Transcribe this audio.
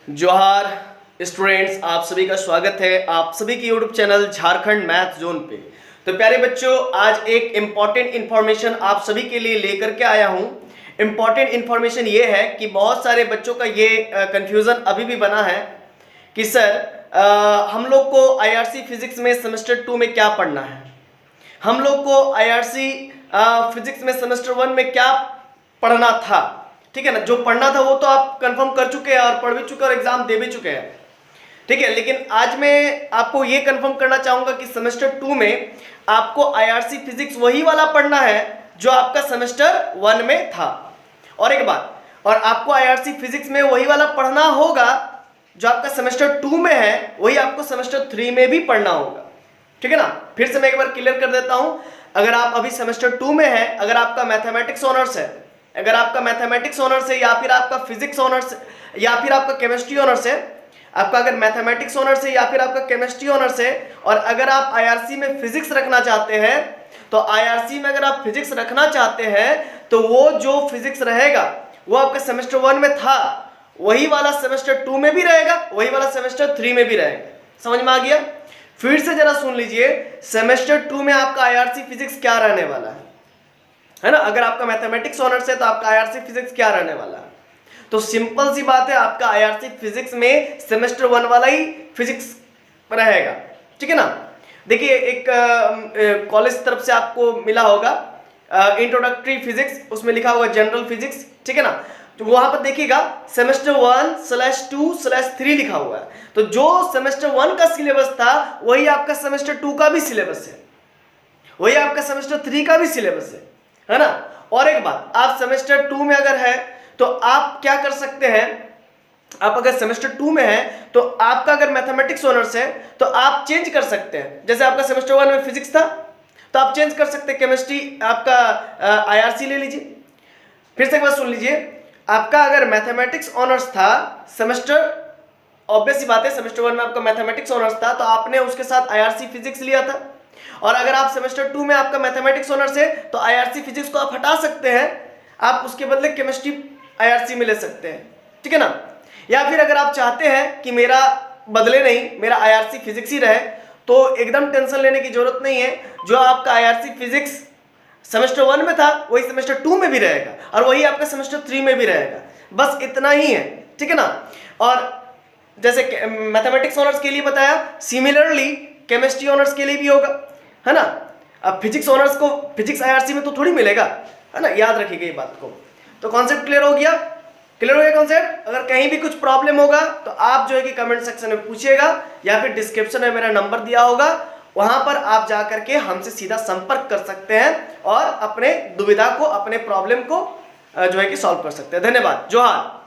जोहार स्टूडेंट्स, आप सभी का स्वागत है आप सभी के YouTube channel Jharkhand math zone पे। तो प्यारे बच्चों, आज एक इम्पॉर्टेंट इन्फॉर्मेशन आप सभी के लिए लेकर के आया हूँ। इम्पॉर्टेंट इन्फॉर्मेशन ये है कि बहुत सारे बच्चों का ये कंफ्यूजन अभी भी बना है कि सर हम लोग को आईआरसी फिजिक्स में सेमेस्टर 2 में क्या पढ़ना है, हम लोग को आईआरसी फिजिक्स में सेमेस्टर 1 में क्या पढ़ना था। ठीक है ना, जो पढ़ना था वो तो आप कंफर्म कर चुके हैं और पढ़ भी चुके हैं और एग्जाम दे भी चुके हैं। ठीक है, लेकिन आज मैं आपको ये कंफर्म करना चाहूंगा कि सेमेस्टर 2 में आपको आईआरसी फिजिक्स वही वाला पढ़ना है जो आपका सेमेस्टर 1 में था। और एक बात, और आपको आईआरसी फिजिक्स में वही वाला पढ़ना होगा जो आपका सेमेस्टर 2 में है, वही आपको सेमेस्टर 3 में भी पढ़ना होगा। ठीक है ना, फिर से मैं एक बार क्लियर कर देता हूं। अगर आप अभी सेमेस्टर 2 में है, अगर आपका मैथमेटिक्स ऑनर्स है, अगर आपका मैथमेटिक्स ऑनर्स है या फिर आपका फिजिक्स ऑनर्स या फिर आपका केमिस्ट्री ऑनर्स है, आपका अगर मैथमेटिक्स ऑनर्स है या फिर आपका केमिस्ट्री ऑनर्स है, और अगर आप आईआरसी में फिजिक्स रखना चाहते हैं, तो आईआरसी में अगर आप फिजिक्स रखना चाहते हैं तो वो जो फिजिक्स रहेगा वो आपका सेमेस्टर 1 में था, वही वाला सेमेस्टर 2 में भी रहेगा, वही वाला सेमेस्टर 3 में भी रहेगा। समझ में आ गया? फिर से जरा सुन लीजिए, सेमेस्टर 2 में आपका आईआरसी फिजिक्स क्या रहने वाला है ना। अगर आपका मैथमेटिक्स ऑनर्स है तो आपका आईआरसी फिजिक्स क्या रहने वाला है। तो सिंपल सी बात है, आपका आईआरसी फिजिक्स में सेमेस्टर 1 वाला ही फिजिक्स रहेगा। ठीक है ना। देखिए, एक कॉलेज तरफ से आपको मिला होगा इंट्रोडक्टरी फिजिक्स, उसमें लिखा होगा जनरल फिजिक्स। ठीक है ना, तो वहां पर देखिएगा सेमेस्टर 1/2/3 लिखा हुआ है। तो जो सेमेस्टर 1 का सिलेबस था वही आपका सेमेस्टर 2 का भी सिलेबस है, वही आपका सेमेस्टर 3 का भी सिलेबस है ना। और एक बात, आप सेमेस्टर 2 में अगर है तो आप क्या कर सकते हैं, आप अगर सेमेस्टर 2 में है तो आपका अगर मैथमेटिक्स ऑनर्स है तो आप चेंज कर सकते हैं। जैसे आपका सेमेस्टर 1 में फिजिक्स था तो आप चेंज कर सकते हैं, केमिस्ट्री आपका आईआरसी ले लीजिए। फिर से एक बार सुन लीजिए, आपका अगर मैथमेटिक्स ऑनर्स था सेमेस्टर, ऑब्वियस सी बात है सेमेस्टर 1 में आपका मैथमेटिक्स ऑनर्स था तो आपने उसके साथ आईआरसी फिजिक्स लिया था। और अगर आप सेमेस्टर 2 में आपका मैथमेटिक्स ऑनर्स है तो आईआरसी फिजिक्स को आप हटा सकते हैं, आप उसके बदले केमिस्ट्री आईआरसी में ले सकते हैं। ठीक है ना। या फिर अगर आप चाहते हैं कि मेरा बदले नहीं, मेरा आईआरसी फिजिक्स ही रहे, तो एकदम टेंशन लेने की जरूरत नहीं है। जो आपका आईआरसी फिजिक्स सेमेस्टर 1 में था वही सेमेस्टर 2 में भी रहेगा और वही आपका सेमेस्टर 3 में भी रहेगा, बस इतना ही है। ठीक है ना। और जैसे मैथमेटिक्स ऑनर्स के लिए बताया, सिमिलरली केमिस्ट्री ऑनर्स के लिए भी होगा, है ना। अब फिजिक्स ऑनर्स को फिजिक्स आईआरसी में तो थोड़ी मिलेगा, है ना, याद रखिएगा ये बात को। तो कॉन्सेप्ट क्लियर हो गया? क्लियर हो गया कॉन्सेप्ट? अगर कहीं भी कुछ प्रॉब्लम होगा तो आप जो है कि कमेंट सेक्शन में पूछिएगा या फिर डिस्क्रिप्शन में मेरा नंबर दिया होगा, वहां पर आप जा करके हमसे सीधा संपर्क कर सकते हैं और अपने दुविधा को, अपने प्रॉब्लम को जो है कि सॉल्व कर सकते हैं। धन्यवाद। जोहार।